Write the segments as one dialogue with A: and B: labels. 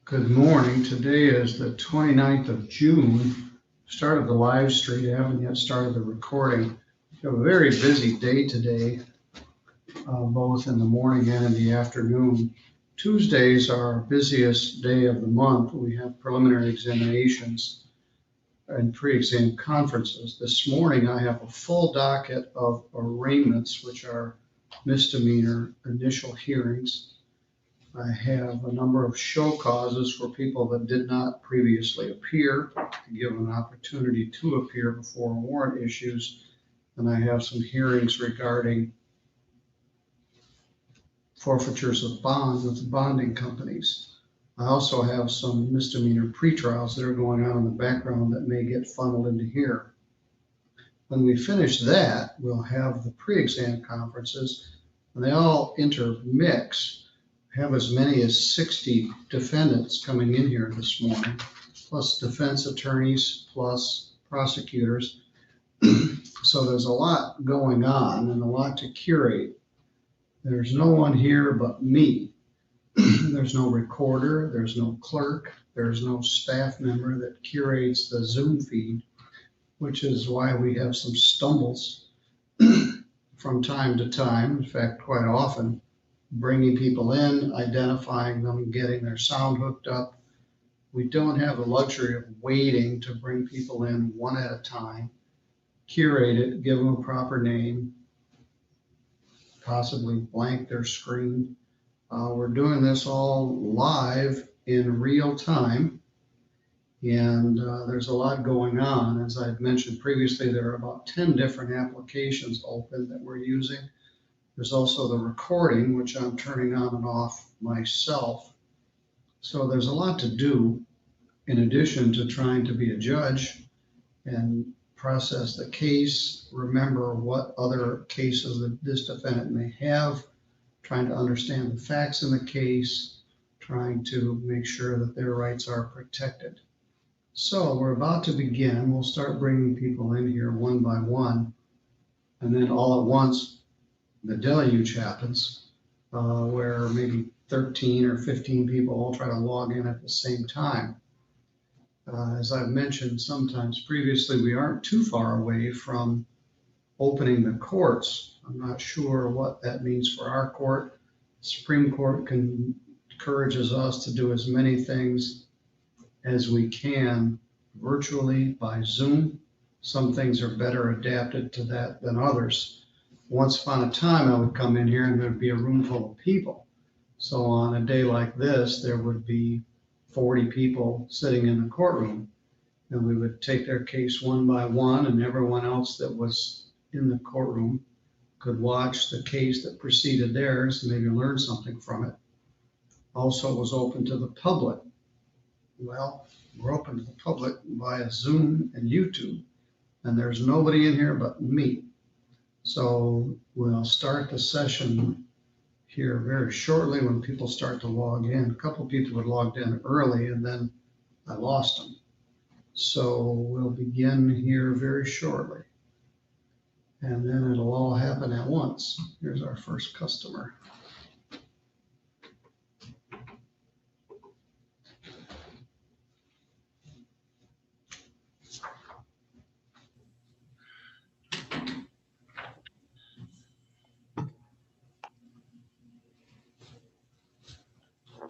A: Good morning. Today is the 29th of June. Started the live stream. I haven't yet started the recording. We have a very busy day today, both in the morning and in the afternoon. Tuesdays are our busiest day of the month. We have preliminary examinations and pre-exam conferences. This morning I have a full docket of arraignments, which are misdemeanor initial hearings. I have a number of show causes for people that did not previously appear to give them an opportunity to appear before warrant issues. And I have some hearings regarding forfeitures of bond with the bonding companies. I also have some misdemeanor pretrials that are going on in the background that may get funneled into here. When we finish that, we'll have the pre-exam conferences, and they all intermix. Have as many as 60 defendants coming in here this morning, plus defense attorneys, plus prosecutors. So there's a lot going on and a lot to curate. There's no one here but me. There's no recorder, there's no clerk, there's no staff member that curates the Zoom feed, which is why we have some stumbles from time to time, in fact, quite often. Bringing people in, identifying them, getting their sound hooked up. We don't have the luxury of waiting to bring people in one at a time, curate it, give them a proper name, possibly blank their screen. We're doing this all live in real time, and there's a lot going on. As I've mentioned previously, there are about 10 different applications open that we're using. There's also the recording, which I'm turning on and off myself. So there's a lot to do in addition to trying to be a judge and process the case, remember what other cases that this defendant may have, trying to understand the facts in the case, trying to make sure that their rights are protected. So we're about to begin. We'll start bringing people in here one by one, and then all at once, the deluge happens where maybe 13 or 15 people all try to log in at the same time. As I've mentioned sometimes previously, we aren't too far away from opening the courts. I'm not sure what that means for our court. The Supreme Court encourages us to do as many things as we can virtually by Zoom. Some things are better adapted to that than others. Once upon a time, I would come in here and there'd be a room full of people. So on a day like this, there would be 40 people sitting in the courtroom, and we would take their case one by one, and everyone else that was in the courtroom could watch the case that preceded theirs and maybe learn something from it. Also, it was open to the public. Well, we're open to the public via Zoom and YouTube, and there's nobody in here but me. So we'll start the session here very shortly when people start to log in. A couple of people had logged in early and then I lost them. So we'll begin here very shortly. And then it'll all happen at once. Here's our first customer.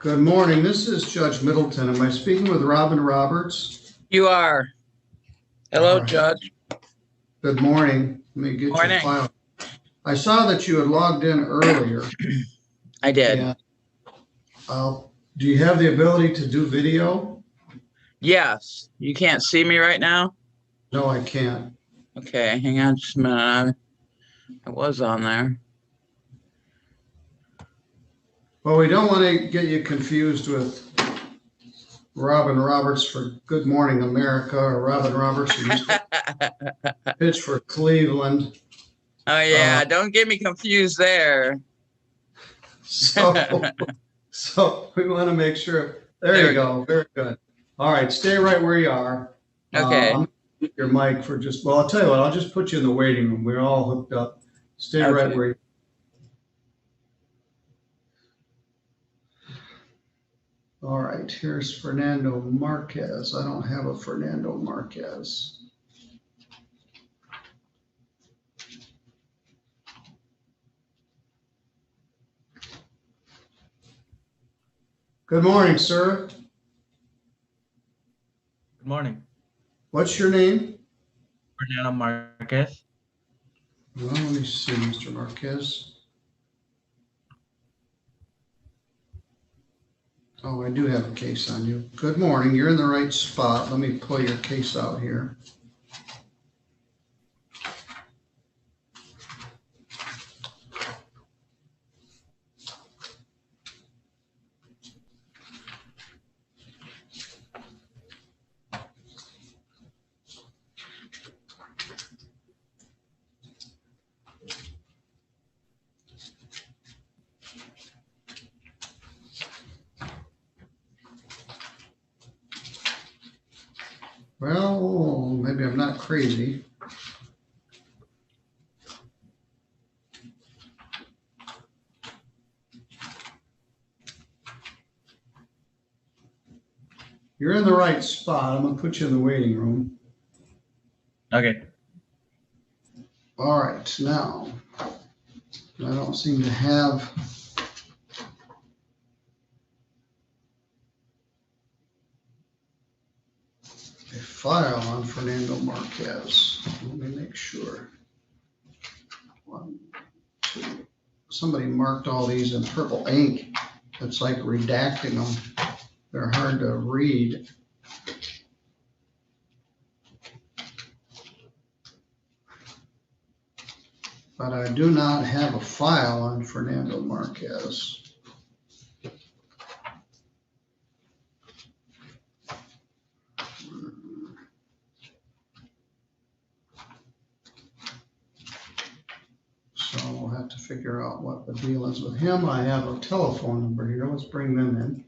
A: Good morning. This is Judge Middleton. Am I speaking with Robin Roberts?
B: You are. Hello,
A: Right.
B: Judge.
A: Good morning. Let me get your file. I saw that you had logged in earlier.
B: I did.
A: Yeah. Do you have the ability to do video?
B: Yes. You can't see me right now?
A: No, I can't.
B: Okay, hang on just a minute. I was on there.
A: Well, we don't want to get you confused with Robin Roberts for Good Morning America or Robin Roberts who used to pitch for Cleveland.
B: Oh yeah, don't get me confused there.
A: So we want to make sure. There you go. Very good. All right, stay right where you are.
B: Okay.
A: I'm gonna mute your mic for just, well, I'll tell you what, I'll just put you in the waiting room. We're all hooked up. Stay right
B: Okay.
A: where you are. All right, here's Fernando Marquez. I don't have a Fernando Marquez. Good morning, sir.
C: Good morning.
A: What's your name?
C: Fernando Marquez.
A: Well, let me see, Mr. Marquez. Oh, I do have a case on you. Good morning. You're in the right spot. Let me pull your case out here. Well, maybe I'm not crazy. You're in the right spot. I'm going to put you in the waiting room.
C: Okay.
A: All right, now, I don't seem to have a file on Fernando Marquez. Let me make sure. 1, 2. Somebody marked all these in purple ink. It's like redacting them. They're hard to read. But I do not have a file on Fernando Marquez. So we'll have to figure out what the deal is with him. I have a telephone number here. Let's bring them in.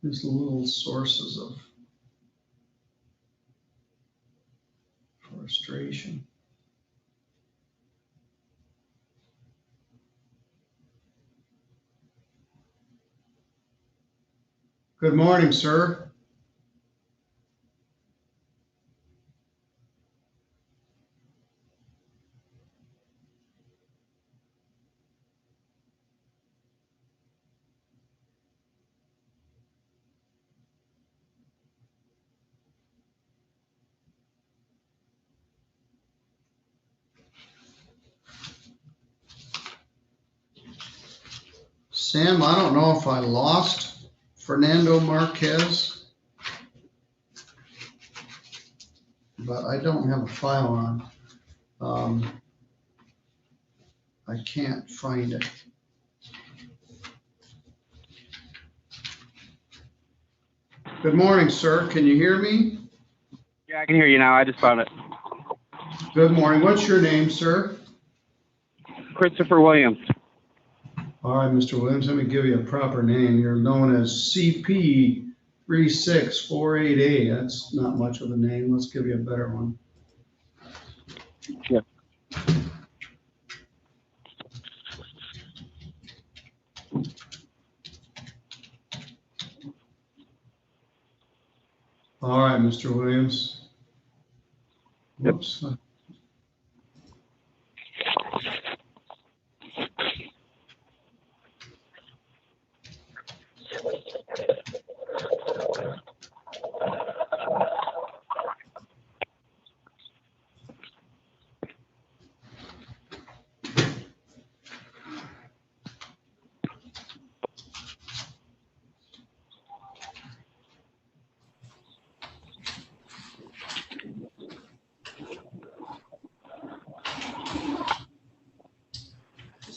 A: These little sources of frustration. Good morning, sir. Sam, I don't know if I lost Fernando Marquez, but I don't have a file on. I can't find it. Good morning, sir. Can you hear me?
D: Yeah, I can hear you now. I just found it.
A: Good morning. What's your name, sir?
D: Christopher Williams.
A: All right, Mr. Williams, let me give you a proper name. You're known as CP 3648A. That's not much of a name. Let's give you a better one.
D: Yeah.
A: All right, Mr. Williams.
D: Yep.
A: Whoops.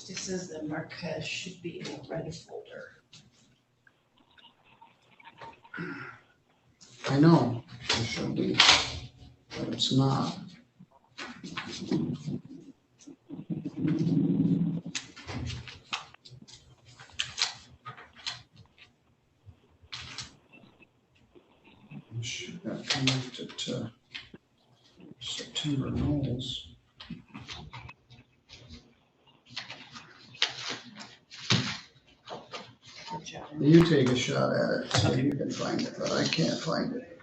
E: It says that Marquez should be in a red folder.
A: I know it should be, but it's not. Timber Knowles.
E: Good job.
A: You take a shot at it, see if you can find it, but I can't find it.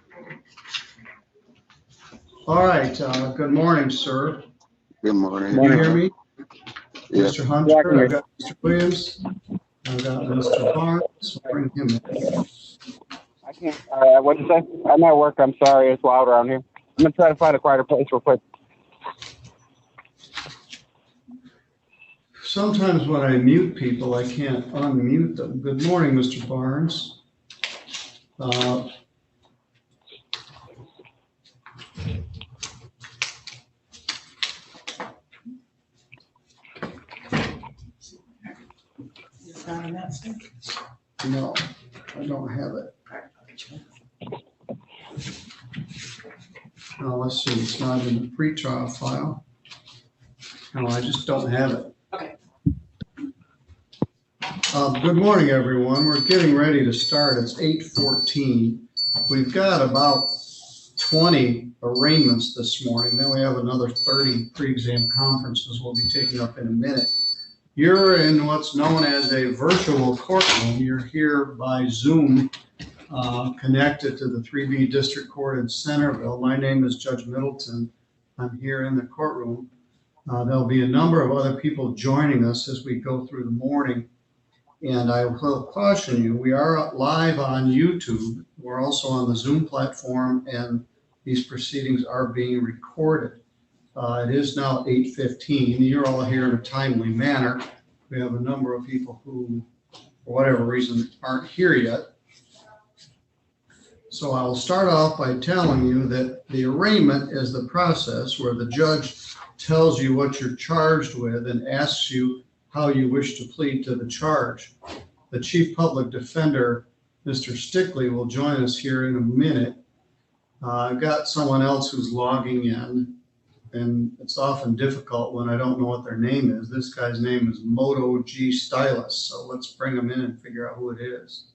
A: All right, good morning, sir.
F: Good morning.
A: Can you hear me?
F: Yes.
A: Mr. Hunter, I've got Mr. Williams, I've got Mr. Barnes, bring him in.
D: I can't. What'd you say? I'm at work. I'm sorry. It's loud around here. I'm gonna try to find a quieter place real quick.
A: Sometimes when I mute people, I can't unmute them. Good morning, Mr. Barnes.
E: You found in that thing?
A: No, I don't have it. Oh, let's see, it's not in the pre-trial file. No, I just don't have it.
E: Okay.
A: Good morning, everyone. We're getting ready to start. It's 8:14. We've got about 20 arraignments this morning. Then we have another 30 pre-exam conferences we'll be taking up in a minute. You're in what's known as a virtual courtroom. You're here by Zoom, connected to the 3B District Court in Centerville. My name is Judge Middleton. I'm here in the courtroom. There'll be a number of other people joining us as we go through the morning. And I will caution you, we are live on YouTube. We're also on the Zoom platform, and these proceedings are being recorded. It is now 8:15. You're all here in a timely manner. We have a number of people who, for whatever reason, aren't here yet. So I'll start off by telling you that the arraignment is the process where the judge tells you what you're charged with and asks you how you wish to plead to the charge. The Chief Public Defender, Mr. Stickley, will join us here in a minute. I've got someone else who's logging in, and it's often difficult when I don't know what their name is. This guy's name is Moto G Stylus, so let's bring him in and figure out who it is.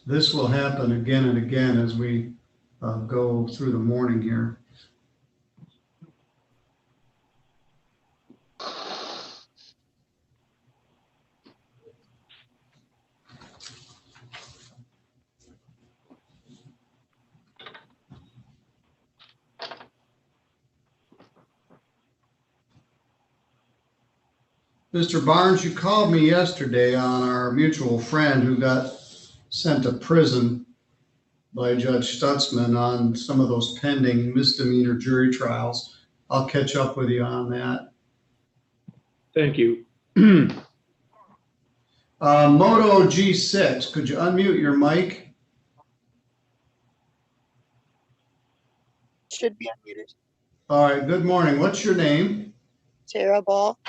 A: This will happen again and again as we go through the morning here. Mr. Barnes, you called me yesterday on our mutual friend who got sent to prison by Judge Stutzman on some of those pending misdemeanor jury trials. I'll catch up with you on that.
G: Thank you.
A: Moto G6, could you unmute your mic?
H: Should be unmuted.
A: All right, good morning. What's your name?
H: Sarah Ball.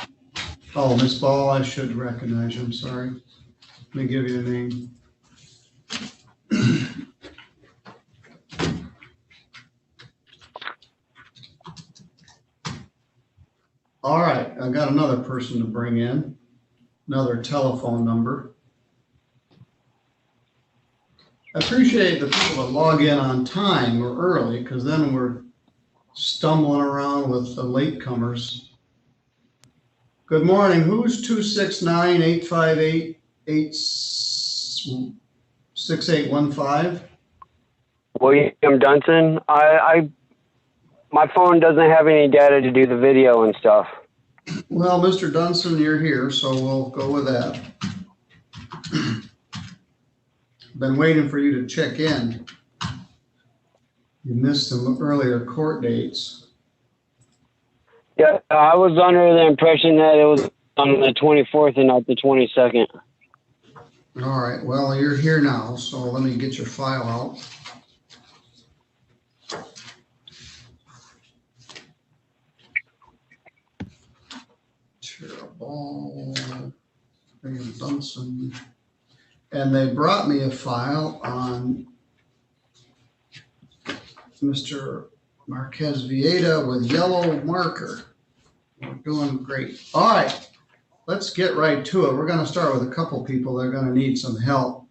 A: Oh, Miss Ball, I should recognize you. I'm sorry. Let me give you a name. All right, I've got another person to bring in, another telephone number. I appreciate the people that log in on time or early, because then we're stumbling around with the latecomers. Good morning. Who's 269-858-6815?
D: William Dunstan. My phone doesn't have any data to do the video and stuff.
A: Well, Mr. Dunstan, you're here, so we'll go with that. Been waiting for you to check in. You missed some earlier court dates.
D: Yeah, I was under the impression that it was on the 24th and not the 22nd.
A: All right, well, you're here now, so let me get your file out. Terrible. Dunstan. And they brought me a file on Mr. Marquez Vieta with yellow marker. We're doing great. All right, let's get right to it. We're going to start with a couple people that are going to need some help.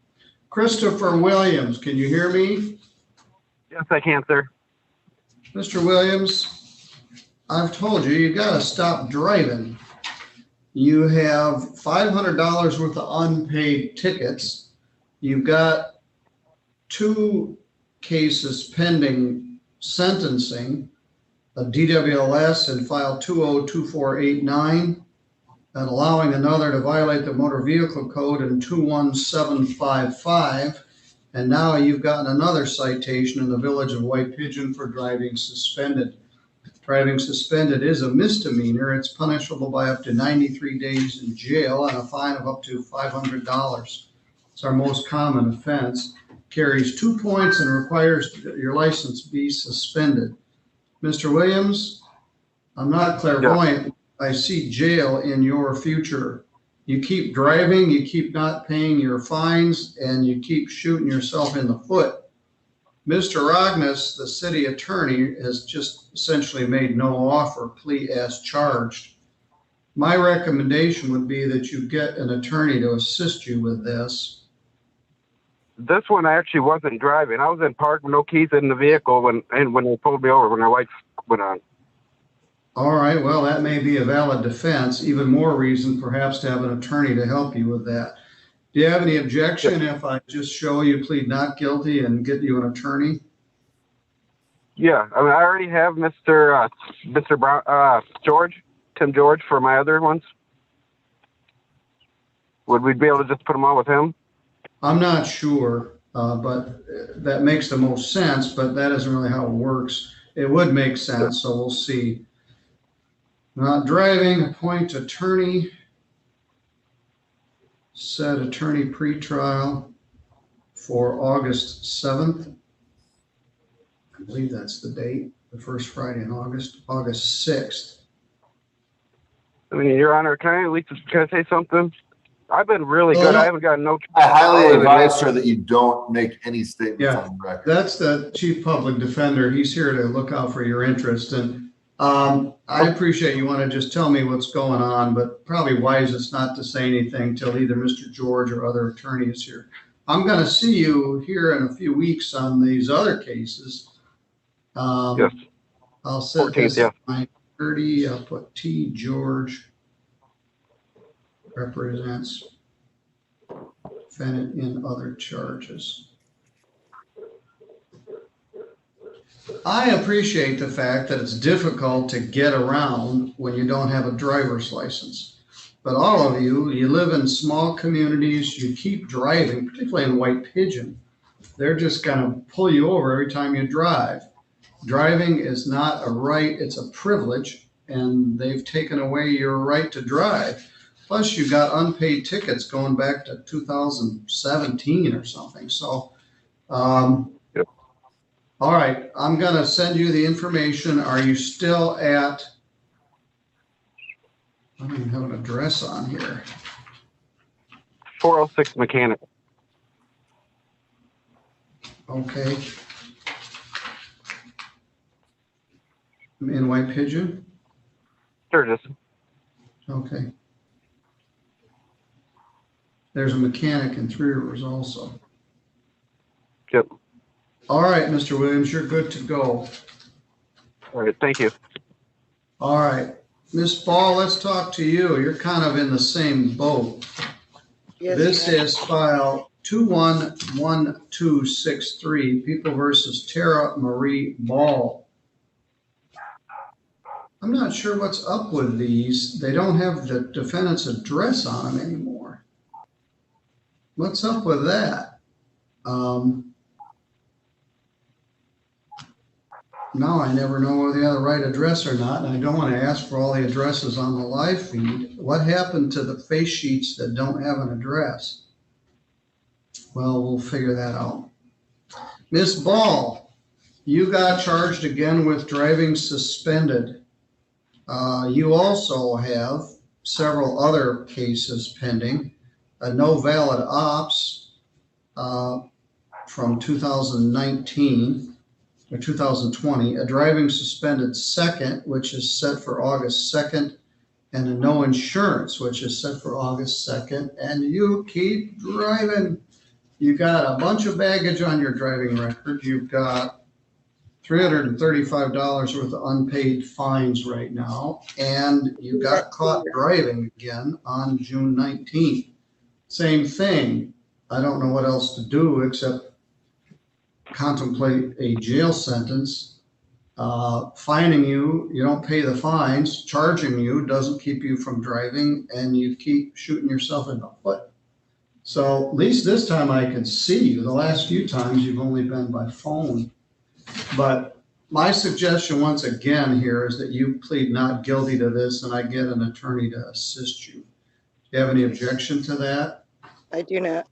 A: Christopher Williams, can you hear me?
D: Yes, I can, sir.
A: Mr. Williams, I've told you, you got to stop driving. You have $500 worth of unpaid tickets. You've got 2 cases pending sentencing, a DWLS in file 202489, and allowing another to violate the motor vehicle code in 21755. And now you've gotten another citation in the village of White Pigeon for driving suspended. Driving suspended is a misdemeanor. It's punishable by up to 93 days in jail and a fine of up to $500. It's our most common offense. Carries 2 points and requires that your license be suspended. Mr. Williams, I'm not clairvoyant. I see jail in your future. You keep driving, you keep not paying your fines, and you keep shooting yourself in the foot. Mr. Rognus, the city attorney, has just essentially made no offer, plea as charged. My recommendation would be that you get an attorney to assist you with this.
I: This one I actually wasn't driving. I was in park with no keys in the vehicle when they pulled me over, when the lights went on.
A: All right, well, that may be a valid defense. Even more reason perhaps to have an attorney to help you with that. Do you have any objection if I just show you plead not guilty and get you an attorney?
I: Yeah, I mean, I already have Mr. Brown, Tim George for my other ones. Would we be able to just put them on with him?
A: I'm not sure, but that makes the most sense, but that isn't really how it works. It would make sense, so we'll see. Not driving, appoint attorney. Set attorney pretrial for August 7th. I believe that's the date, the first Friday in August, August 6th.
I: I mean, Your Honor, can I say something? I've been really good. I haven't gotten no.
J: I highly advise, sir, that you don't make any statements on the record.
A: That's the chief public defender. He's here to look out for your interest. And I appreciate you want to just tell me what's going on, but probably wisest not to say anything till either Mr. George or other attorney is here. I'm going to see you here in a few weeks on these other cases.
I: Yes.
A: I'll set
I: 14th,
A: this
I: yeah.
A: at 9:30. I'll put T. George represents defendant in other charges. I appreciate the fact that it's difficult to get around when you don't have a driver's license. But all of you live in small communities, you keep driving, particularly in White Pigeon. They're just going to pull you over every time you drive. Driving is not a right, it's a privilege, and they've taken away your right to drive. Plus, you got unpaid tickets going back to 2017 or something. So, all right, I'm going to send you the information. Are you still at, I don't even have an address on here.
I: 406 Mechanic.
A: Okay. In White Pigeon?
I: Sturgis.
A: Okay. There's a mechanic in Three Rivers also.
I: Yep.
A: All right, Mr. Williams, you're good to go.
I: All right, thank you.
A: All right. Miss Ball, let's talk to you. You're kind of in the same boat.
H: Yes,
A: This
H: ma'am.
A: is file 211263, People versus Tara Marie Ball. I'm not sure what's up with these. They don't have the defendant's address on them anymore. What's up with that? Now I never know whether they have the right address or not, and I don't want to ask for all the addresses on the live feed. What happened to the face sheets that don't have an address? Well, we'll figure that out. Miss Ball, you got charged again with driving suspended. You also have several other cases pending. A no valid ops from 2019 or 2020, a driving suspended second, which is set for August 2nd, and a no insurance, which is set for August 2nd, and you keep driving. You got a bunch of baggage on your driving record. You've got $335 worth of unpaid fines right now, and you got caught driving again on June 19th. Same thing. I don't know what else to do except contemplate a jail sentence. Fining you, you don't pay the fines, charging you doesn't keep you from driving, and you keep shooting yourself in the foot. So at least this time I can see you. The last few times you've only been by phone. But my suggestion once again here is that you plead not guilty to this and I get an attorney to assist you. Do you have any objection to that?
H: I do not.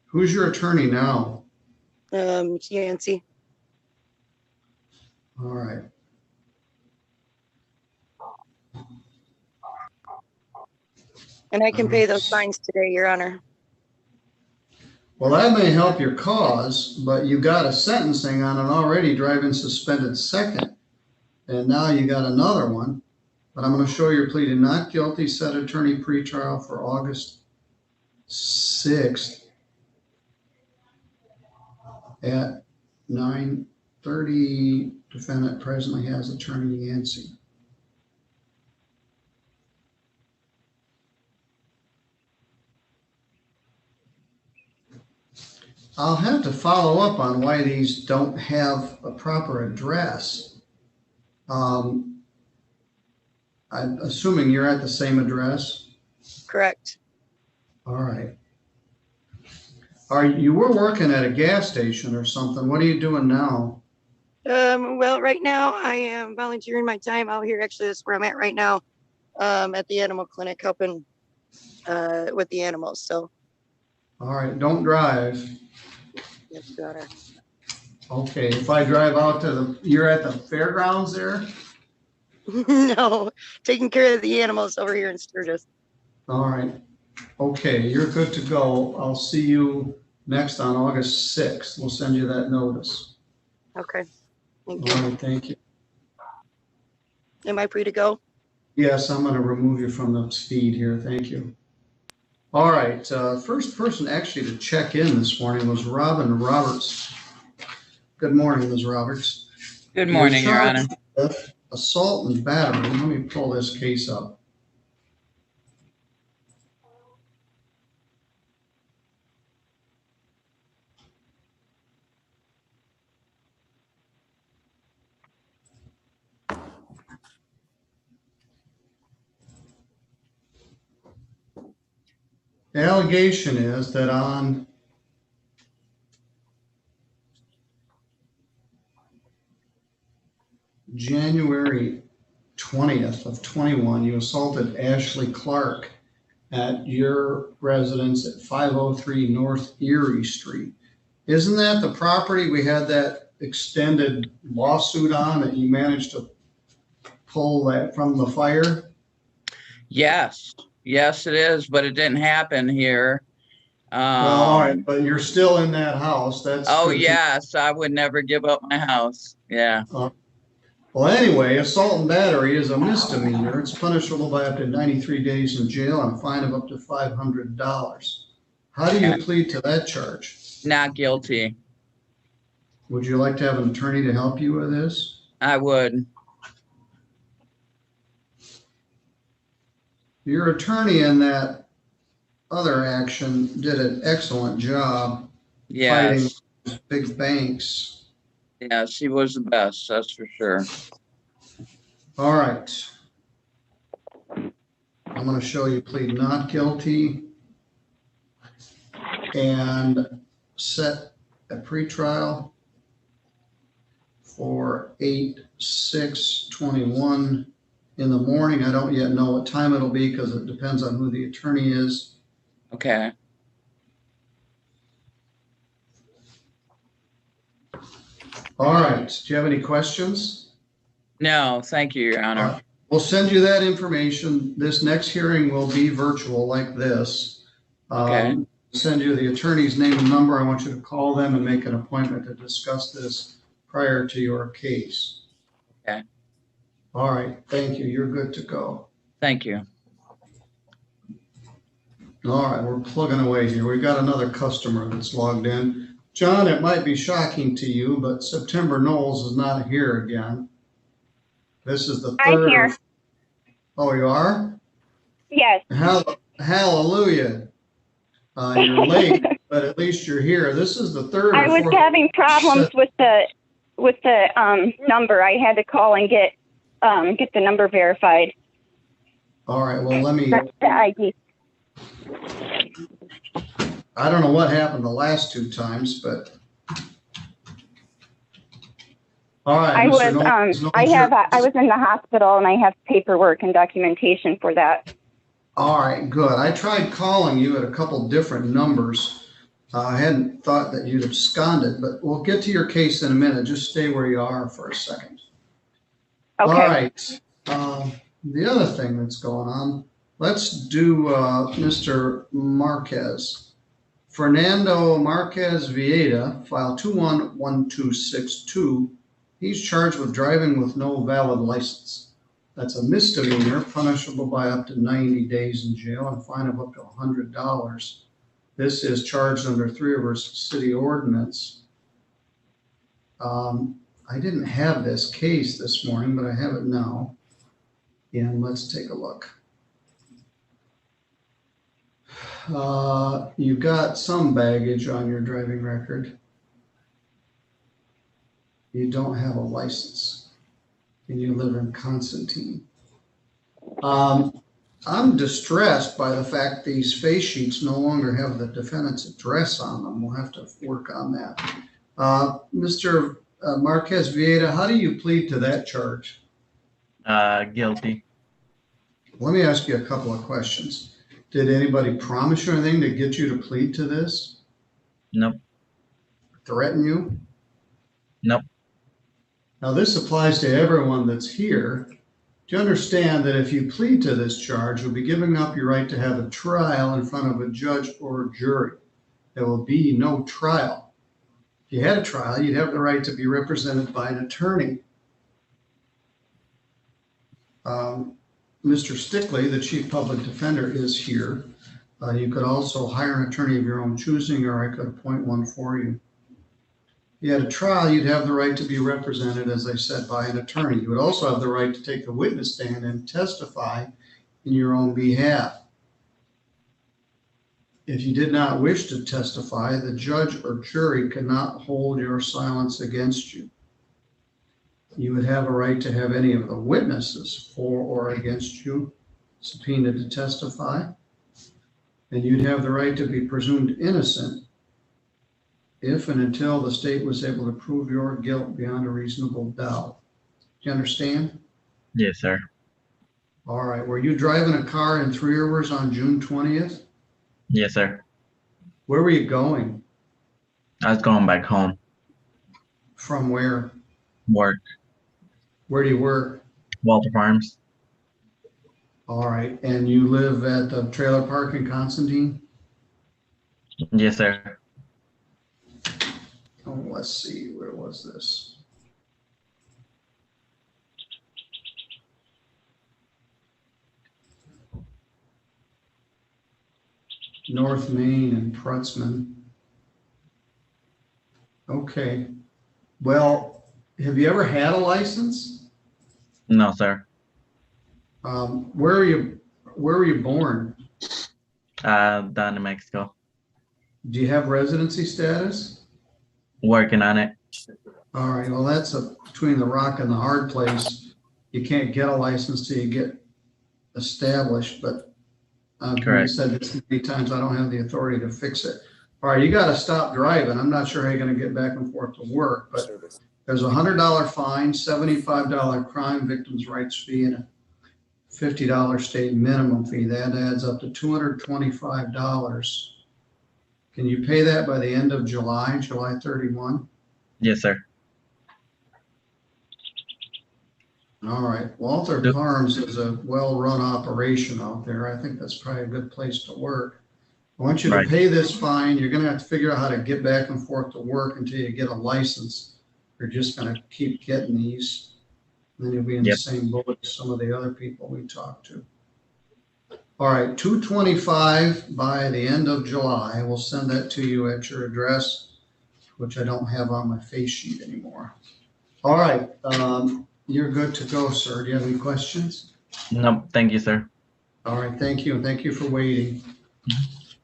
A: Who's your attorney now?
H: Yancy.
A: All right.
H: And I can pay those fines today, Your Honor.
A: Well, that may help your cause, but you got a sentencing on an already driving suspended second. And now you got another one. But I'm going to show you're pleading not guilty, set attorney pretrial for August 6th at 9:30. Defendant presently has attorney Yancey. I'll have to follow up on why these don't have a proper address. I'm assuming you're at the same address?
H: Correct.
A: All right. You were working at a gas station or something. What are you doing now?
H: Well, right now I am volunteering my time out here. Actually, that's where I'm at right now, at the animal clinic, helping with the animals. So.
A: All right, don't drive.
H: Yes, Your Honor.
A: Okay, if I drive out to you're at the fairgrounds there?
H: No, taking care of the animals over here in Sturgis.
A: All right. Okay, you're good to go. I'll see you next on August 6th. We'll send you that notice.
H: Okay. Thank
A: All
H: you.
A: right, thank you.
H: Am I free to go?
A: Yes, I'm going to remove you from the feed here. Thank you. All right, first person actually to check in this morning was Robin Roberts. Good morning, Ms. Roberts.
B: Good morning, Your Honor.
A: Assault and battery. Let me pull this case up. The allegation is that on January 20th of 21, you assaulted Ashley Clark at your residence at 503 North Erie Street. Isn't that the property we had that extended lawsuit on that you managed to pull that from the fire?
B: Yes, yes, it is, but it didn't happen here.
A: Well, all right, but you're still in that house. That's
B: Oh,
A: good to-
B: yes, I would never give up my house. Yeah.
A: Well, anyway, assault and battery is a misdemeanor. It's punishable by up to 93 days in jail and a fine of up to $500. How do you plead to that charge?
B: Not guilty.
A: Would you like to have an attorney to help you with this?
B: I would.
A: Your attorney in that other action did an excellent job fighting
B: Yes.
A: big banks.
B: Yeah, she was the best, that's for sure.
A: All right. I'm going to show you plead not guilty and set a pretrial for 8/6/21 in the morning. I don't yet know what time it'll be because it depends on who the attorney is.
B: Okay.
A: All right. Do you have any questions?
B: No, thank you, Your Honor.
A: We'll send you that information. This next hearing will be virtual like this.
B: Okay.
A: Send you the attorney's name and number. I want you to call them and make an appointment to discuss this prior to your case.
B: Okay.
A: All right, thank you. You're good to go.
B: Thank you.
A: All right, we're plugging away here. We've got another customer that's logged in. John, it might be shocking to you, but September Knowles is not here again. This is the third.
K: I'm here.
A: Oh, you are?
K: Yes.
A: Hallelujah. You're late, but at least you're here. This is the third.
K: I was having problems with the number. I had to call and get the number verified.
A: All right, well, let me.
K: That's the ID.
A: I don't know what happened the last two times, but. All right.
K: I
A: Mr.
K: was
A: Knowles,
K: I was in the hospital and I have paperwork and documentation for that.
A: All right, good. I tried calling you at a couple different numbers. I hadn't thought that you'd absconded, but we'll get to your case in a minute. Just stay where you are for a second.
K: Okay.
A: All right. The other thing that's going on, let's do Mr. Marquez. Fernando Marquez Vieta, file 211262. He's charged with driving with no valid license. That's a misdemeanor, punishable by up to 90 days in jail and a fine of up to $100. This is charged under 3 Rivers City Ordinance. I didn't have this case this morning, but I have it now. And let's take a look. You've got some baggage on your driving record. You don't have a license, and you live in Constantine. I'm distressed by the fact these face sheets no longer have the defendant's address on them. We'll have to work on that. Mr. Marquez Vieta, how do you plead to that charge?
C: Guilty.
A: Let me ask you a couple of questions. Did anybody promise you anything to get you to plead to this?
C: Nope.
A: Threaten you?
C: Nope.
A: Now, this applies to everyone that's here. Do you understand that if you plead to this charge, you'll be giving up your right to have a trial in front of a judge or a jury? There will be no trial. If you had a trial, you'd have the right to be represented by an attorney. Mr. Stickley, the chief public defender, is here. You could also hire an attorney of your own choosing, or I could appoint one for you. If you had a trial, you'd have the right to be represented, as I said, by an attorney. You would also have the right to take the witness stand and testify in your own behalf. If you did not wish to testify, the judge or jury cannot hold your silence against you. You would have a right to have any of the witnesses for or against you subpoenaed to testify. And you'd have the right to be presumed innocent if and until the state was able to prove your guilt beyond a reasonable doubt. Do you understand?
C: Yes, sir.
A: All right. Were you driving a car in 3 Rivers on June 20th?
C: Yes, sir.
A: Where were you going?
C: I was going back home.
A: From where?
C: Work.
A: Where do you work?
C: Walter Farms.
A: All right. And you live at the trailer park in Constantine?
C: Yes, sir.
A: Oh, let's see. Where was this? North Main and Prutzman. Okay. Well, have you ever had a license?
C: No, sir.
A: Where were you born?
C: Down in Mexico.
A: Do you have residency status?
C: Working on it.
A: All right. Well, that's between the rock and the hard place. You can't get a license till you get established, but I said this many times, I don't have the authority to fix it. All right, you got to stop driving. I'm not sure how you're going to get back and forth to work, but there's a $100 fine, $75 crime victims' rights fee, and a $50 state minimum fee. That adds up to $225. Can you pay that by the end of July 31?
C: Yes, sir.
A: All right. Walter Farms is a well-run operation out there. I think that's probably a good place to work. I want you to pay this fine. You're going to have to figure out how to get back and forth to work until you get a license. You're just going to keep getting these. Then you'll be in the
C: Yep.
A: same boat as some of the other people we talked to. All right, 225 by the end of July. We'll send that to you at your address, which I don't have on my face sheet anymore. All right, you're good to go, sir. Do you have any questions?
C: No, thank you, sir.
A: All right, thank you, and thank you for waiting.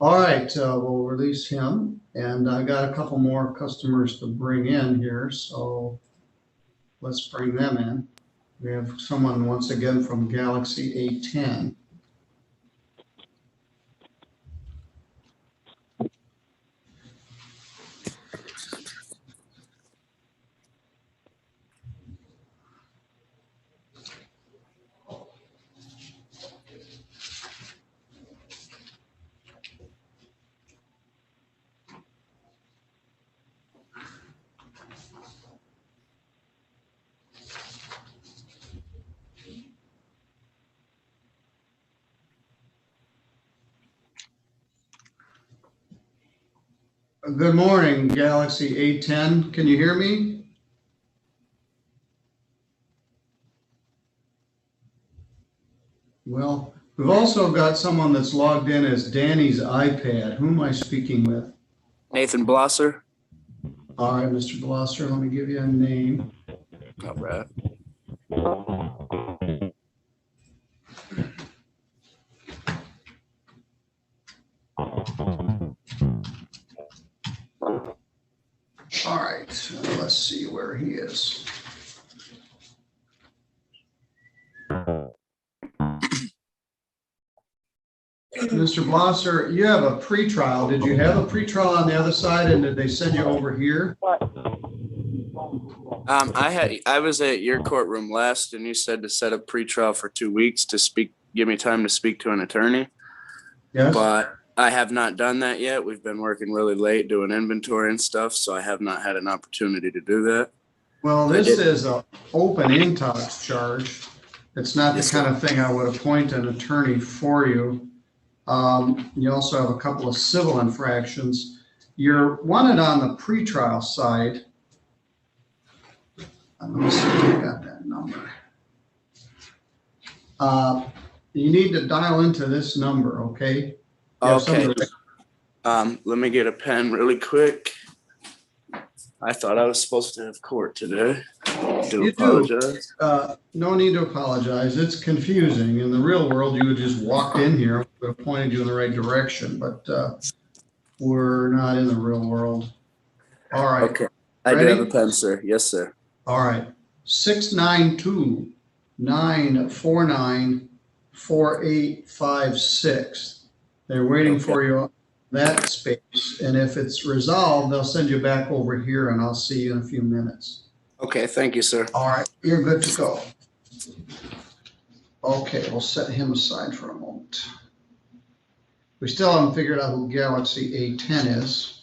A: All right, we'll release him, and I got a couple more customers to bring in here, so let's bring them in. We have someone once again from Galaxy A10. Good morning, Galaxy A10. Can you hear me? Well, we've also got someone that's logged in as Danny's iPad. Who am I speaking with?
L: Nathan Blaser.
A: All right, Mr. Blosser, let me give you a name.
L: All right.
A: All right, let's see where he is. Mr. Blosser, you have a pretrial. Did you have a pretrial on the other side, and did they send you over here?
L: I was at your courtroom last, and you said to set up pretrial for 2 weeks to give me time to speak to an attorney.
A: Yes.
L: But I have not done that yet. We've been working really late doing inventory and stuff, so I have not had an opportunity to do that.
A: Well, this is an open intox charge. It's not the kind of thing I would appoint an attorney for you. You also have a couple of civil infractions. You're wanted on the pretrial side. Let me see if I got that number. You need to dial into this number, okay?
L: Okay. Let me get a pen really quick. I thought I was supposed to have court today.
A: You
L: Apologize.
A: No need to apologize. It's confusing. In the real world, you would just walk in here, would have pointed you in the right direction, but we're not in the real world. All right.
L: Okay. I do have a pen, sir. Yes, sir.
A: All right. 692-949-4856. They're waiting for you that space. And if it's resolved, they'll send you back over here, and I'll see you in a few minutes.
L: Okay. Thank you, sir.
A: All right. You're good to go. Okay. We'll set him aside for a moment. We still haven't figured out who Galaxy A10 is.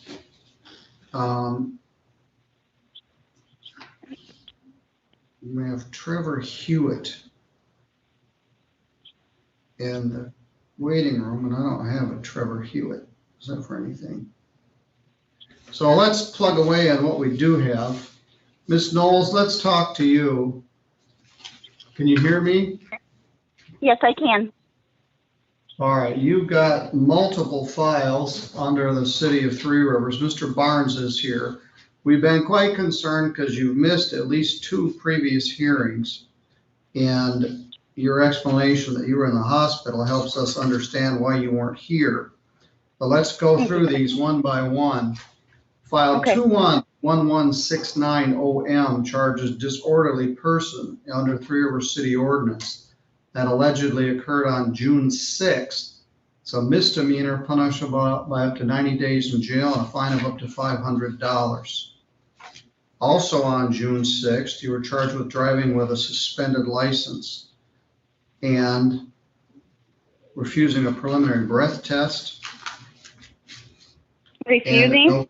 A: We have Trevor Hewitt in the waiting room, and I don't have a Trevor Hewitt. Is that for anything? So let's plug away on what we do have. Miss Knowles, let's talk to you. Can you hear me?
K: Yes, I can.
A: All right, you've got multiple files under the City of Three Rivers. Mr. Barnes is here. We've been quite concerned because you've missed at least 2 previous hearings, and your explanation that you were in the hospital helps us understand why you weren't here. But let's go through these one by one. File 211169OM charges disorderly person under Three Rivers City Ordinance that allegedly occurred on June 6th. It's a misdemeanor punishable by up to 90 days in jail and a fine of up to $500. Also on June 6th, you were charged with driving with a suspended license and refusing a preliminary breath test.
K: Refusing?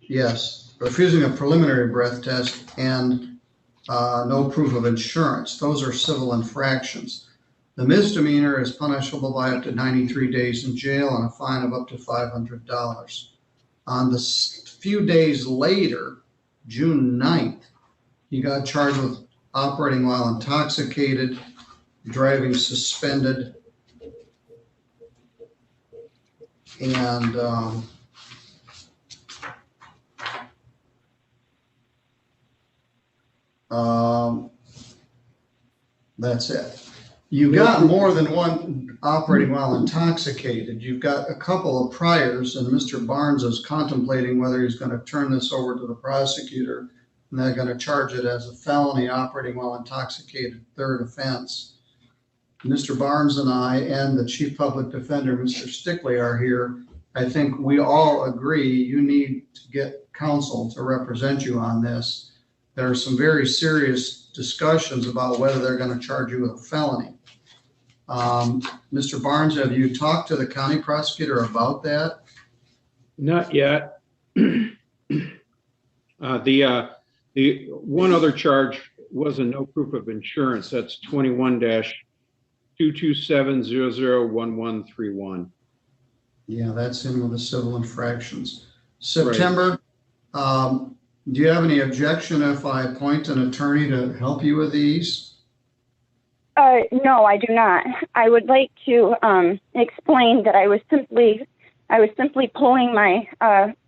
A: Yes, refusing a preliminary breath test and no proof of insurance. Those are civil infractions. The misdemeanor is punishable by up to 93 days in jail and a fine of up to $500. On the few days later, June 9th, you got charged with operating while intoxicated, driving suspended, and that's it. You got more than one operating while intoxicated. You've got a couple of priors, and Mr. Barnes is contemplating whether he's going to turn this over to the prosecutor, and they're going to charge it as a felony operating while intoxicated, third offense. Mr. Barnes and I and the Chief Public Defender, Mr. Stickley, are here. I think we all agree you need to get counsel to represent you on this. There are some very serious discussions about whether they're going to charge you with a felony. Mr. Barnes, have you talked to the county prosecutor about that?
G: Not yet. The one other charge was a no proof of insurance. That's 21-227-001131.
A: Yeah, that's in with the civil infractions. September, do you have any objection if I appoint an attorney to help you with these?
K: No, I do not. I would like to explain that I was simply pulling my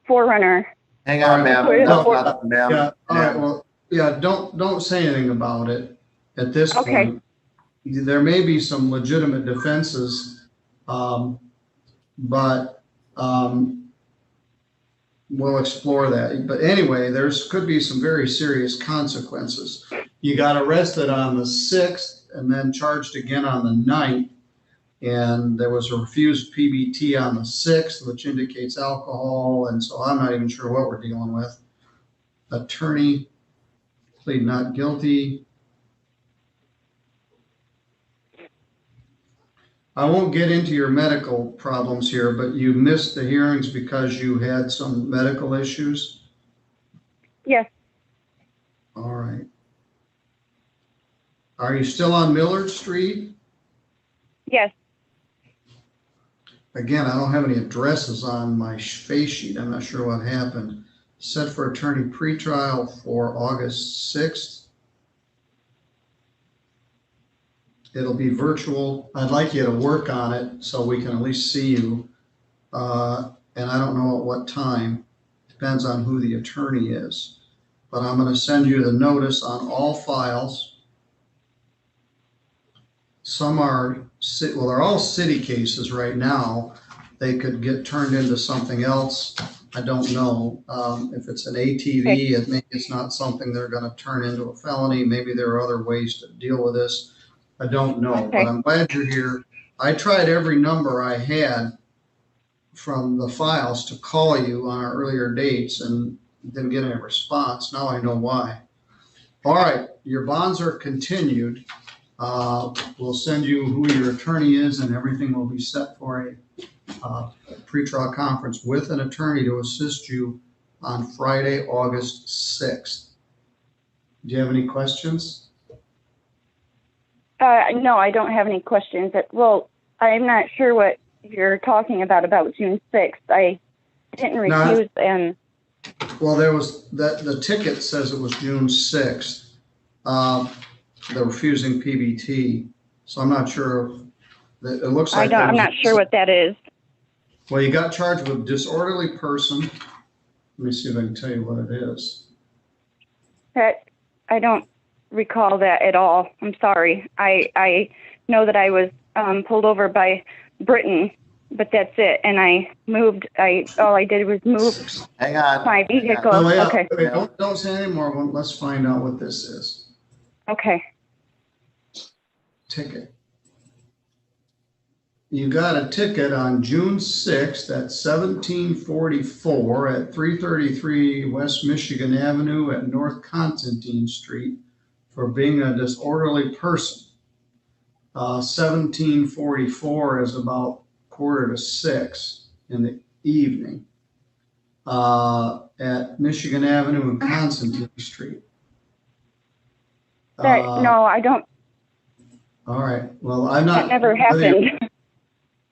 K: Forerunner.
J: Hang on, ma'am. No, ma'am.
A: Yeah, all right, well, yeah, don't say anything about it at this point. There may be some legitimate defenses, but we'll explore that. But anyway, could be some very serious consequences. You got arrested on the 6th and then charged again on the 9th. And there was a refused PBT on the 6th, which indicates alcohol. And so I'm not even sure what we're dealing with. Attorney plead not guilty. I won't get into your medical problems here, but you missed the hearings because you had some medical issues?
K: Yes.
A: All right. Are you still on Millard Street?
K: Yes.
A: Again, I don't have any addresses on my face sheet. I'm not sure what happened. Set for attorney pretrial for August 6th. It'll be virtual. I'd like you to work on it so we can at least see you. And I don't know at what time. Depends on who the attorney is. But I'm going to send you the notice on all files. Some are, well, they're all city cases right now. They could get turned into something else. I don't know. If it's an ATV, maybe it's not something they're going to turn into a felony. Maybe there are other ways to deal with this. I don't know, but I'm glad you're here. I tried every number I had from the files to call you on our earlier dates and didn't get any response. Now I know why. All right, your bonds are continued. We'll send you who your attorney is and everything will be set for a pretrial conference with an attorney to assist you on Friday, August 6th. Do you have any questions?
K: No, I don't have any questions. Well, I'm not sure what you're talking about June 6th. I didn't refuse and.
A: Well, there was the ticket says it was June 6th. The refusing PBT. So I'm not sure. It looks like
K: I'm not sure what that is.
A: Well, you got charged with disorderly person. Let me see if I can tell you what it is.
K: I don't recall that at all. I'm sorry. I know that I was pulled over by Britain, but that's it. And I moved. All I did was move.
J: Hang on.
K: My vehicle.
A: No, yeah,
K: okay.
A: Wait, don't say any more. Let's find out what this is.
K: Okay.
A: Ticket. You got a ticket on June 6th at 1744 at 333 West Michigan Avenue at North Constantine Street for being a disorderly person. 1744 is about 5:45 in the evening at Michigan Avenue and Constantine Street.
K: No, I don't.
A: All right. Well, I'm not.
K: That never happened.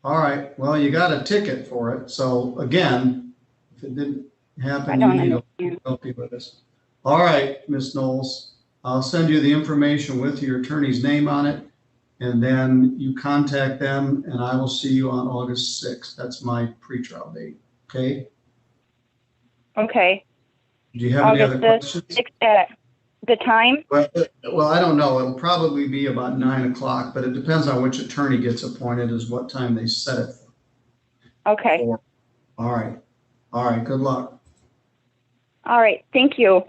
A: All right. Well, you got a ticket for it. So again, if it didn't happen,
K: I don't
A: you need to help you with this. All right, Ms. Knowles. I'll send you the information with your attorney's name on it, and then you contact them, and I will see you on August 6th. That's my pretrial date, okay?
K: Okay.
A: Do you have any other
K: August the
A: questions?
K: 6th at the time?
A: Well, I don't know. It'll probably be about 9 o'clock, but it depends on which attorney gets appointed is what time they set it
K: Okay.
A: for. All right. All right, good luck.
K: All right. Thank you.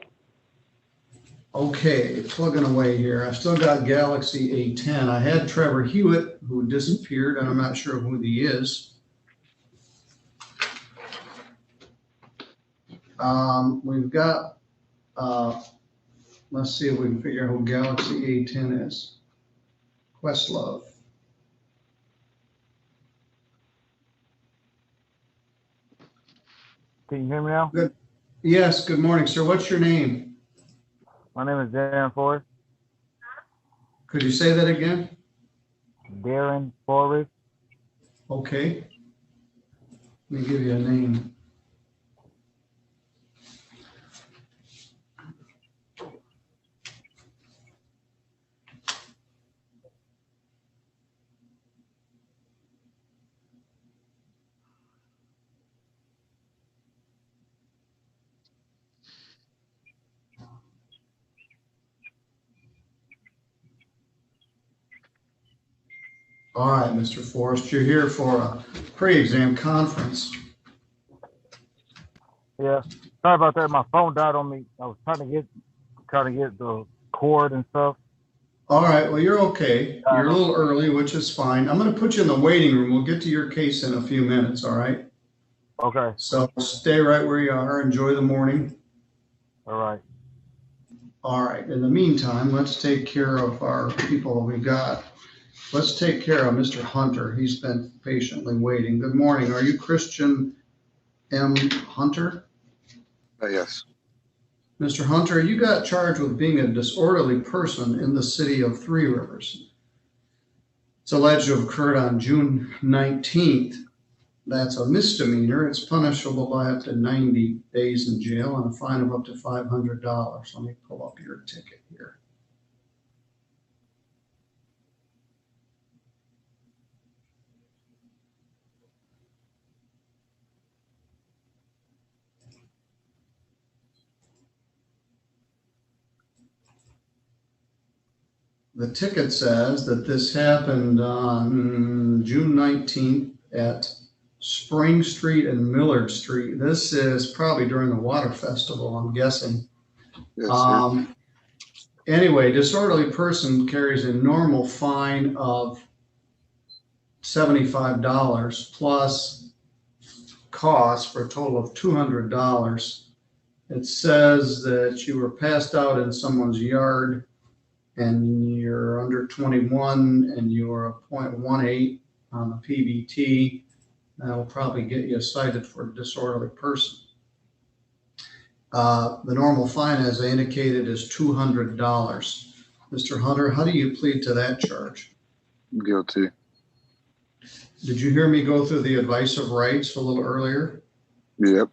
A: Okay, plugging away here. I've still got Galaxy A10. I had Trevor Hewitt, who disappeared, and I'm not sure who he is. We've got, let's see if we can figure out who Galaxy A10 is. Questlove.
M: Can you hear me now?
A: Good. Yes, good morning, sir. What's your name?
M: My name is Darren Forrest.
A: Could you say that again?
M: Darren Forrest.
A: Okay. Let me give you a name. All right, Mr. Forrest, you're here for a pre-exam conference.
M: Yeah. Sorry about that. My phone died on me. I was trying to get the cord and stuff.
A: All right, well, you're okay. You're a little early, which is fine. I'm going to put you in the waiting room. We'll get to your case in a few minutes, all right?
M: Okay.
A: So stay right where you are. Enjoy the morning.
M: All right.
A: All right. In the meantime, let's take care of our people we got. Let's take care of Mr. Hunter. He's been patiently waiting. Good morning. Are you Christian M. Hunter?
F: Yes.
A: Mr. Hunter, you got charged with being a disorderly person in the city of Three Rivers. It's alleged to have occurred on June 19th. That's a misdemeanor. It's punishable by up to 90 days in jail and a fine of up to $500. Let me pull up your ticket here. The ticket says that this happened on June 19th at Spring Street and Millard Street. This is probably during the Water Festival, I'm guessing.
F: Yes, sir.
A: Anyway, disorderly person carries a normal fine of $75 plus costs for a total of $200. It says that you were passed out in someone's yard and you're under 21 and you're a 0.18 on the PBT. That'll probably get you cited for a disorderly person. The normal fine, as I indicated, is $200. Mr. Hunter, how do you plead to that charge?
F: Guilty.
A: Did you hear me go through the advice of rights a little earlier?
F: Yep.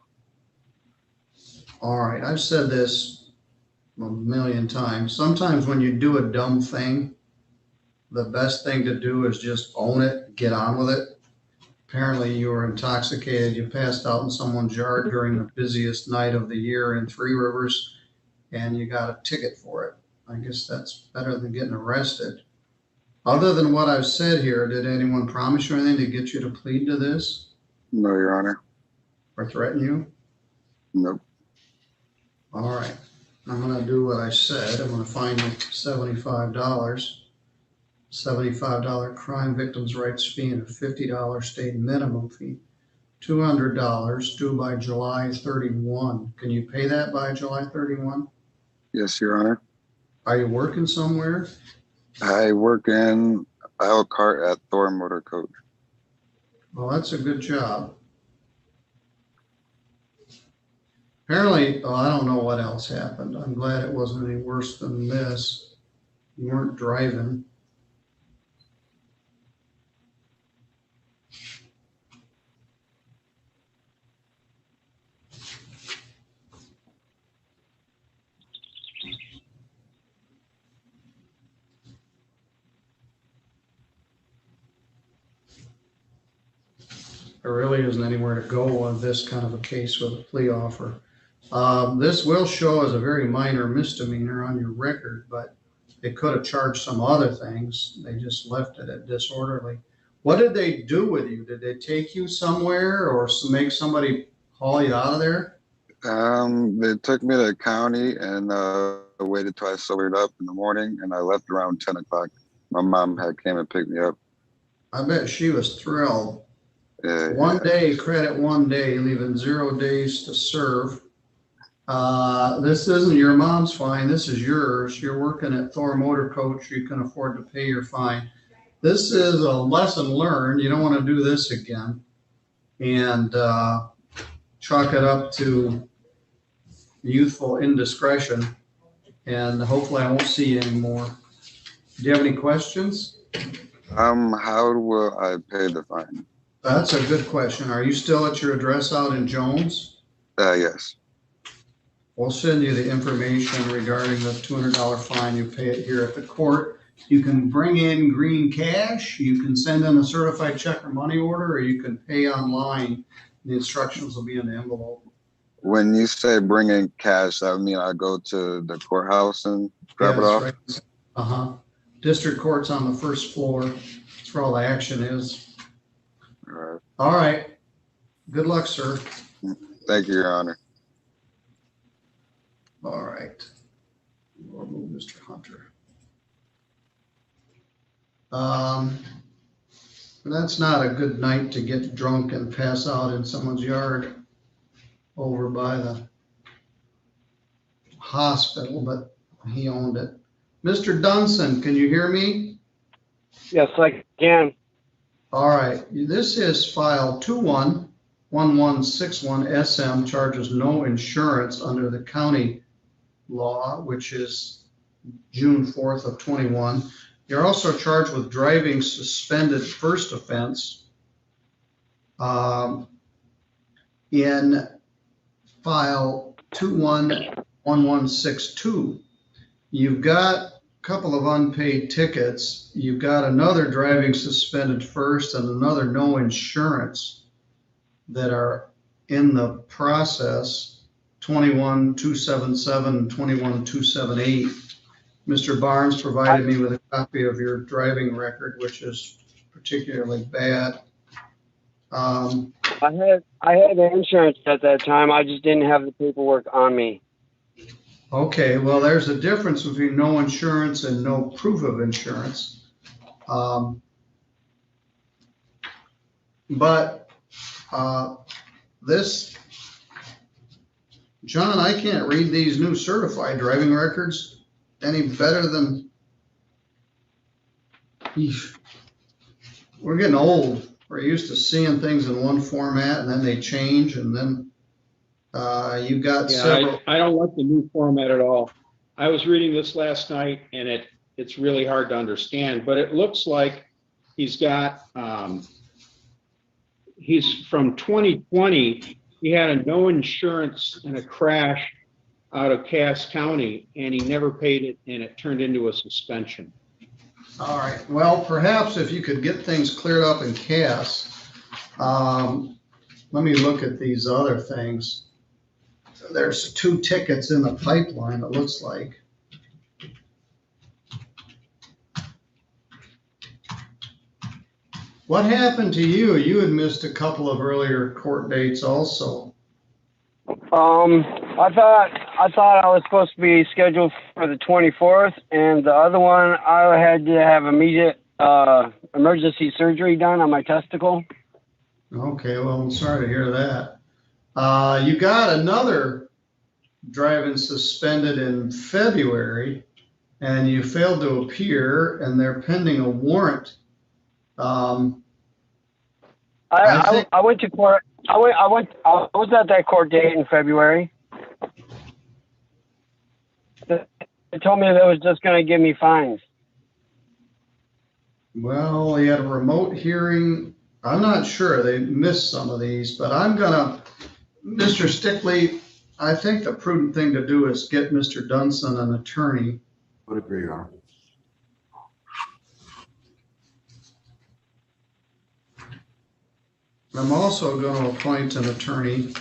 A: All right, I've said this a million times. Sometimes when you do a dumb thing, the best thing to do is just own it, get on with it. Apparently you were intoxicated, you passed out in someone's yard during the busiest night of the year in Three Rivers, and you got a ticket for it. I guess that's better than getting arrested. Other than what I've said here, did anyone promise you anything to get you to plead to this?
F: No, Your Honor.
A: Or threaten you?
F: Nope.
A: All right. I'm going to do what I said. I'm going to fine you $75. $75 crime victims' rights fee and a $50 state minimum fee. $200 due by July 31. Can you pay that by July 31?
F: Yes, Your Honor.
A: Are you working somewhere?
F: I work in a haul cart at Thor Motor Coach.
A: Well, that's a good job. Apparently, I don't know what else happened. I'm glad it wasn't any worse than this. You weren't driving. There really isn't anywhere to go on this kind of a case with a plea offer. This will show as a very minor misdemeanor on your record, but they could have charged some other things. They just left it at disorderly. What did they do with you? Did they take you somewhere or make somebody haul you out of there?
F: They took me to the county and waited till I sobered up in the morning, and I left around 10 o'clock. My mom had came and picked me up.
A: I bet she was thrilled.
F: Yeah,
A: One day, credit 1 day, leaving 0 days to serve. This isn't your mom's fine. This is yours. You're working at Thor Motor Coach. You can afford to pay your fine. This is a lesson learned. You don't want to do this again. And chalk it up to youthful indiscretion. And hopefully I won't see you anymore. Do you have any questions?
F: How will I pay the fine?
A: That's a good question. Are you still at your address out in Jones?
F: Yes.
A: We'll send you the information regarding the $200 fine. You pay it here at the court. You can bring in green cash. You can send in a certified check or money order, or you can pay online. The instructions will be in the envelope.
F: When you say bring in cash, that would mean I go to the courthouse and grab it off?
A: Right. District court's on the first floor. That's where all the action is.
F: All right.
A: All right. Good luck, sir.
F: Thank you, Your Honor.
A: All right. We'll move Mr. Hunter. That's not a good night to get drunk and pass out in someone's yard over by the hospital, but he owned it. Mr. Dunstan, can you hear me?
D: Yes, I can.
A: All right. This is file 211161 SM, charges no insurance under the county law, which is June 4th of 21. You're also charged with driving suspended first offense. In file 211162, you've got a couple of unpaid tickets. You've got another driving suspended first and another no insurance that are in the process, 21277 and 21278. Mr. Barnes provided me with a copy of your driving record, which is particularly bad.
D: I had the insurance at that time. I just didn't have the paperwork on me.
A: Okay, well, there's a difference between no insurance and no proof of insurance. This, John, I can't read these new certified driving records any better than, we're getting old. We're used to seeing things in one format and then they change, and then you've got several.
G: I don't like the new format at all. I was reading this last night and it's really hard to understand, but it looks like he's got, he's from 2020. He had a no insurance and a crash out of Cass County, and he never paid it, and it turned into a suspension.
A: All right. Well, perhaps if you could get things cleared up in Cass. Let me look at these other things. There's 2 tickets in the pipeline, it looks like. What happened to you? You had missed a couple of earlier court dates also.
D: I thought I was supposed to be scheduled for the 24th, and the other one I had to have immediate emergency surgery done on my testicle.
A: Okay, well, I'm sorry to hear that. You got another driving suspended in February, and you failed to appear, and they're pending a warrant. I
D: went to court. I was at that court date in February. They told me they was just going to give me fines.
A: Well, they had a remote hearing. I'm not sure. They missed some of these, but I'm gonna, Mr. Stickley, I think the prudent thing to do is get Mr. Dunstan an attorney.
J: Would agree, Your Honor.
A: I'm also going to appoint an attorney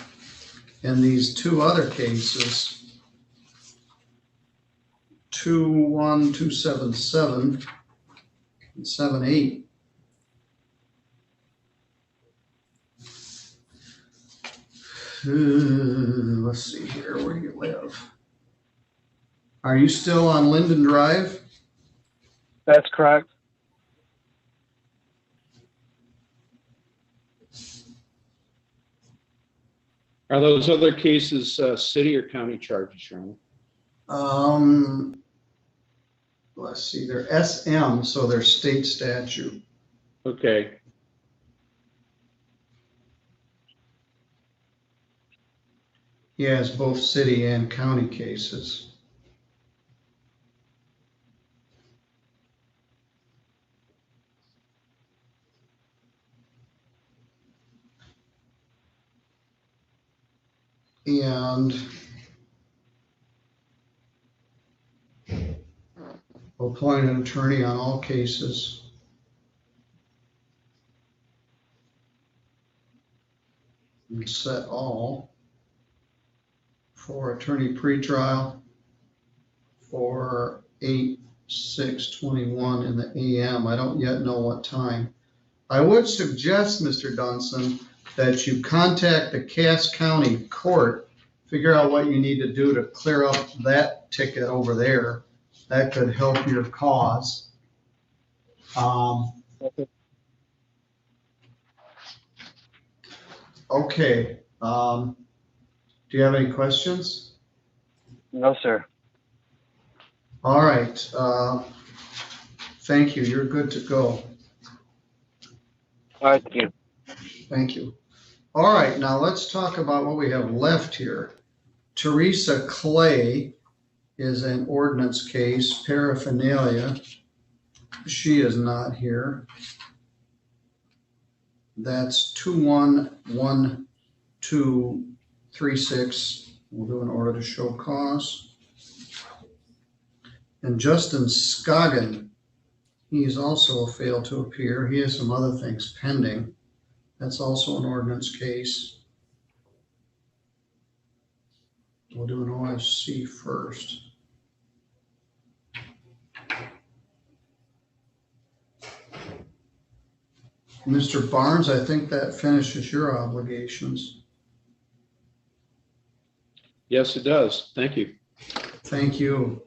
A: in these two other cases, 21277 and 78. Let's see here, where do you live? Are you still on Linden Drive?
D: That's correct.
G: Are those other cases city or county charges, Sharon?
A: Let's see, they're SM, so they're state statute.
G: Okay.
A: He has both city and county cases. And we'll appoint an attorney on all cases. And set all for attorney pretrial for 8/6/21 in the AM. I don't yet know what time. I would suggest, Mr. Dunstan, that you contact the Cass County Court, figure out what you need to do to clear up that ticket over there. That could help your cause. Okay. Do you have any questions?
D: No, sir.
A: All right. Thank you. You're good to go.
D: All right, thank you.
A: Thank you. All right, now let's talk about what we have left here. Teresa Clay is an ordinance case, paraphernalia. She is not here. That's 211236. We'll do an order to show cause. And Justin Scoggin, he's also failed to appear. He has some other things pending. That's also an ordinance case. We'll do an OSC first. Mr. Barnes, I think that finishes your obligations.
G: Yes, it does. Thank you.
A: Thank you.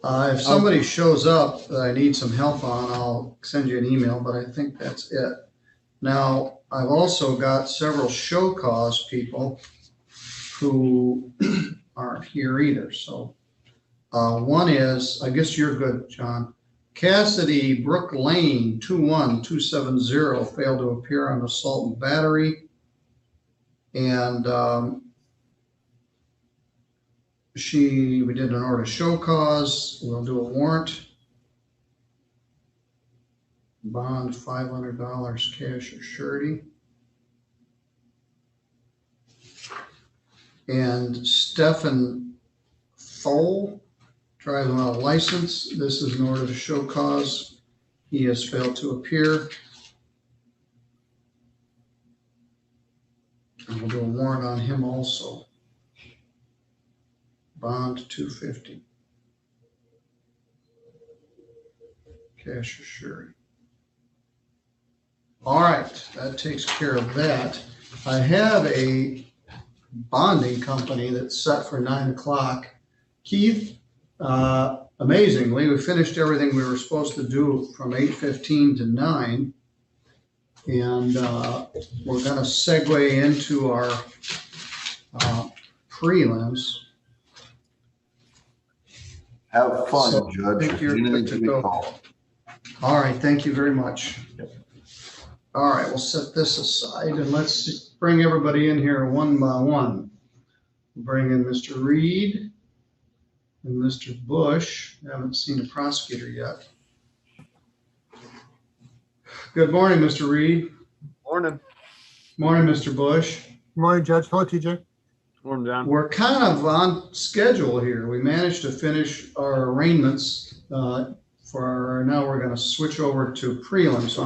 A: If somebody shows up that I need some help on, I'll send you an email, but I think that's it. Now, I've also got several show cause people who aren't here either. So one is, I guess you're good, John. Cassidy Brook Lane, 21270, failed to appear on assault and battery. And we did an order to show cause. We'll do a warrant. Bond $500, cash or surety. And Stephen Thole, driving without a license. This is an order to show cause. He has failed to appear. And we'll do a warrant on him also. Bond $250. Cash or surety. All right, that takes care of that. I have a bonding company that's set for 9 o'clock. Keith, amazingly, we finished everything we were supposed to do from 8:15 to 9. And we're going to segue into our prelims.
J: Have fun,
A: So,
J: Judge.
A: I think you're
J: Anything
A: good to
J: to be
A: go.
J: called.
A: All right, thank you very much. All right, we'll set this aside and let's bring everybody in here one by one. Bring in Mr. Reed and Mr. Bush. I haven't seen a prosecutor yet. Good morning, Mr. Reed.
I: Morning.
A: Morning, Mr. Bush.
M: Morning, Judge. Hello, TJ.
I: Morning, John.
A: We're kind of on schedule here. We managed to finish our arraignments now we're going to switch over to prelims. So